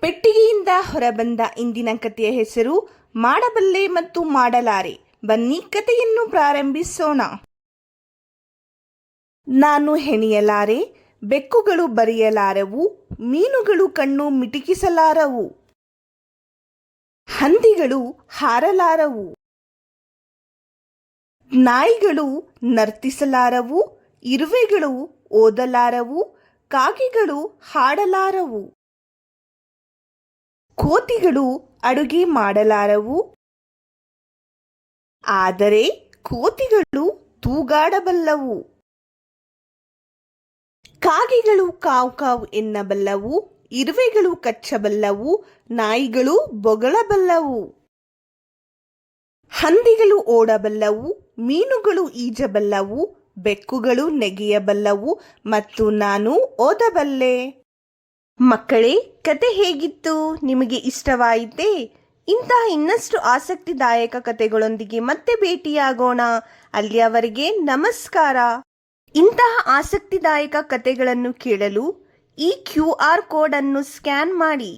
ಪೆಟ್ಟಿಗೆಯಿಂದ ಹೊರಬಂದ ಇಂದಿನ ಕಥೆಯ ಹೆಸರು ಮಾಡಬಲ್ಲೆ ಮತ್ತು ಮಾಡಲಾರೆ. ಬನ್ನಿ ಕಥೆಯನ್ನು ಪ್ರಾರಂಭಿಸೋಣ. ನಾನು ಹೆಣೆಯಲಾರೆ, ಬೆಕ್ಕುಗಳು ಬರೆಯಲಾರವು, ಮೀನುಗಳು ಕಣ್ಣು ಮಿಟುಕಿಸಲಾರವು, ಹಂದಿಗಳು ಹಾರಲಾರವು, ನಾಯಿಗಳು ನರ್ತಿಸಲಾರವು, ಇರುವೆಗಳು ಓದಲಾರವು, ಕಾಗೆಗಳು ಹಾಡಲಾರವು, ಕೋತಿಗಳು ಅಡುಗೆ ಮಾಡಲಾರವು, ಆದರೆ ಕೋತಿಗಳು ತೂಗಾಡಬಲ್ಲವು, ಕಾಗೆಗಳು ಕಾವು ಕಾವು ಎನ್ನಬಲ್ಲವು, ಇರುವೆಗಳು ಕಚ್ಚಬಲ್ಲವು, ನಾಯಿಗಳು ಬೊಗಳಬಲ್ಲವು, ಹಂದಿಗಳು ಓಡಬಲ್ಲವು, ಮೀನುಗಳು ಈಜಬಲ್ಲವು, ಬೆಕ್ಕುಗಳು ನೆಗೆಯಬಲ್ಲವು ಮತ್ತು ನಾನು ಓದಬಲ್ಲೆ. ಮಕ್ಕಳೇ, ಕತೆ ಹೇಗಿತ್ತು? ನಿಮಗೆ ಇಷ್ಟವಾಯಿತೇ? ಇಂತಹ ಇನ್ನಷ್ಟು ಆಸಕ್ತಿದಾಯಕ ಕತೆಗಳೊಂದಿಗೆ ಮತ್ತೆ ಭೇಟಿಯಾಗೋಣ. ಅಲ್ಲಿಯವರೆಗೆ ನಮಸ್ಕಾರ. ಇಂತಹ ಆಸಕ್ತಿದಾಯಕ ಕತೆಗಳನ್ನು ಕೇಳಲು ಈ QR ಕೋಡ್ ಅನ್ನು ಸ್ಕ್ಯಾನ್ ಮಾಡಿ.